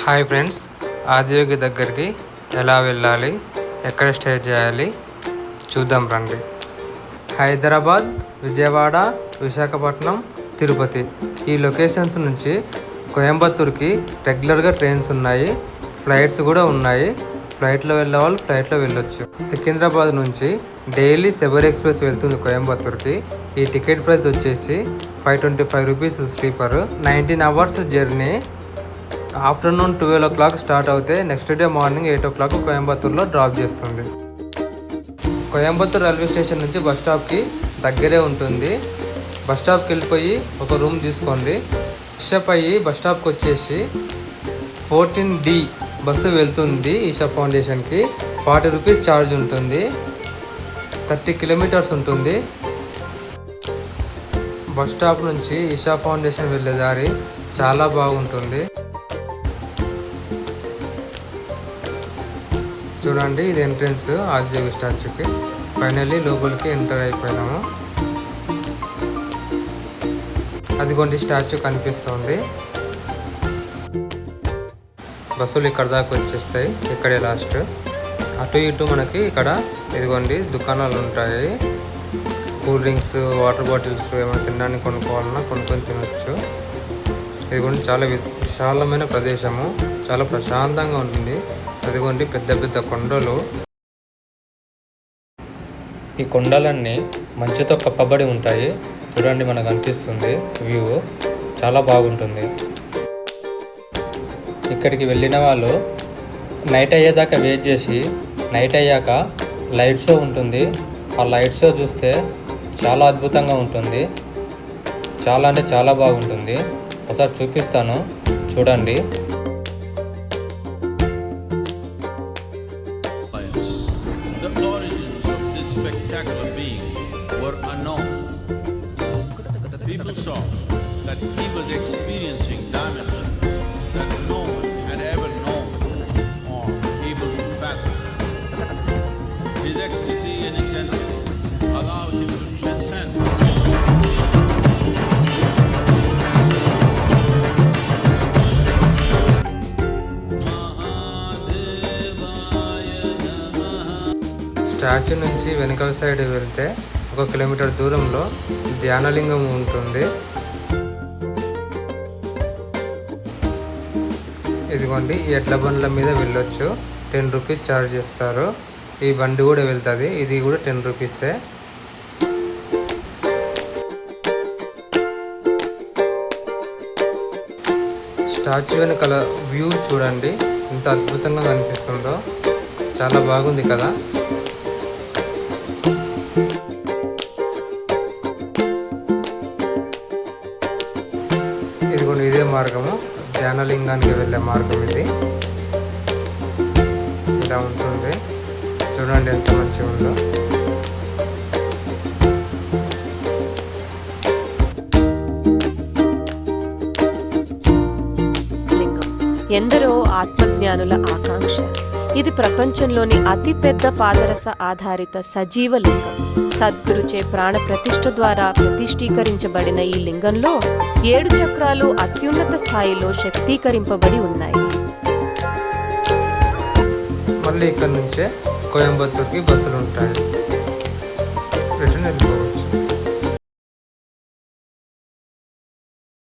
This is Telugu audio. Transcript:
హాయ్ ఫ్రెండ్స్, ఆదియోగి దగ్గరికి ఎలా వెళ్ళాలి, ఎక్కడ స్టే చేయాలి చూద్దాం రండి. హైదరాబాద్, విజయవాడ, విశాఖపట్నం, తిరుపతి ఈ లొకేషన్స్ నుంచి కోయంబత్తూర్కి రెగ్యులర్గా ట్రైన్స్ ఉన్నాయి, ఫ్లైట్స్ కూడా ఉన్నాయి. ఫ్లైట్లో వెళ్ళే వాళ్ళు ఫ్లైట్లో వెళ్ళొచ్చు. సికింద్రాబాద్ నుంచి డైలీ శబరి ఎక్స్ప్రెస్ వెళ్తుంది కోయంబత్తూర్కి. ఈ టికెట్ ప్రైస్ వచ్చేసి 525 rupees sleeper. 19 hours journey. Afternoon 12 o'clock start అవుతే నెక్స్ట్ డే మార్నింగ్ 8 o'clock కోయంబత్తూర్లో డ్రాప్ చేస్తుంది. కోయంబత్తూర్ రైల్వే స్టేషన్ నుంచి బస్ స్టాప్కి దగ్గరే ఉంటుంది. బస్ స్టాప్కి వెళ్ళిపోయి ఒక రూమ్ తీసుకోండి. ఫ్రెషప్ అయ్యి బస్ స్టాప్కి వచ్చేసి 14D బస్సు వెళ్తుంది. ఈషా ఫౌండేషన్కి 40 రూపీస్ ఛార్జ్ ఉంటుంది. 30 kilometers ఉంటుంది. బస్ స్టాప్ నుంచి ఈషా ఫౌండేషన్ వెళ్ళే దారి చాలా బాగుంటుంది. చూడండి, ఇది ఎంట్రన్స్ ఆదియోగి స్టాచ్యూకి. ఫైనల్లీ లోపలికి ఎంటర్ అయిపోయినాము. అదిగోండి స్టాచ్యూ కనిపిస్తుంది. బస్సులు ఇక్కడ దాకా వచ్చేస్తాయి, ఇక్కడే లాస్ట్. అటు ఇటు మనకి ఇక్కడ ఇదిగోండి దుకాణాలు ఉంటాయి. కూల్ డ్రింక్స్, వాటర్ బాటిల్స్ ఏమైనా తినడానికి కొనుక్కోవాలన్నా కొనుక్కొని తినచ్చు. ఇదిగోండి చాలా విశాలమైన ప్రదేశము, చాలా ప్రశాంతంగా ఉంటుంది. అదిగోండి పెద్ద పెద్ద కొండలు. ఈ కొండలన్నీ మంచుతో కప్పబడి ఉంటాయి. చూడండి, మనకు అనిపిస్తుంది వ్యూ చాలా బాగుంటుంది. ఇక్కడికి వెళ్ళిన వాళ్ళు నైట్ అయ్యేదాకా వెయిట్ చేసి, నైట్ అయ్యాక లైట్ షో ఉంటుంది. ఆ లైట్ షో చూస్తే చాలా అద్భుతంగా ఉంటుంది. చాలా అంటే చాలా బాగుంటుంది. ఒకసారి చూపిస్తాను, చూడండి. People saw that he was experiencing dimensions that no one had ever known or able to fathom. His ecstasy and intensity allowed him to transcend. Statue నుంచి వెనకాల సైడ్ వెళ్తే 1 kilometer దూరంలో ధ్యానలింగం ఉంటుంది. ఇదిగోండి, ఈ ఎడ్ల బండ్ల మీద వెళ్ళొచ్చు. 10 రూపీస్ ఛార్జ్ చేస్తారు. ఈ బండి కూడా వెళ్తుంది, ఇది కూడా 10 రూపీసే. స్టాచ్యూ వెనకాల వ్యూ చూడండి ఎంత అద్భుతంగా కనిపిస్తుందో. చాలా బాగుంది కదా. ఇదిగోండి, ఇదే మార్గము, ధ్యానలింగానికి వెళ్ళే మార్గం ఇది. ఇలా ఉంటుంది, చూడండి ఎంత మంచిగా ఉందో. ఎందరో ఆత్మజ్ఞానుల ఆకాంక్ష. ఇది ప్రపంచంలోని అతిపెద్ద పాదరస ఆధారిత సజీవ లింగం. సద్గురుచే ప్రాణ ప్రతిష్ఠ ద్వారా ప్రతిష్ఠీకరించబడిన ఈ లింగంలో 7 చక్రాలు అత్యున్నత స్థాయిలో శక్తీకరింపబడి ఉన్నాయి. మళ్ళీ ఇక్కడ నుంచే కోయంబత్తూర్కి బస్సులు ఉంటాయి. రిటర్న్ వెళ్ళిపోవాలి.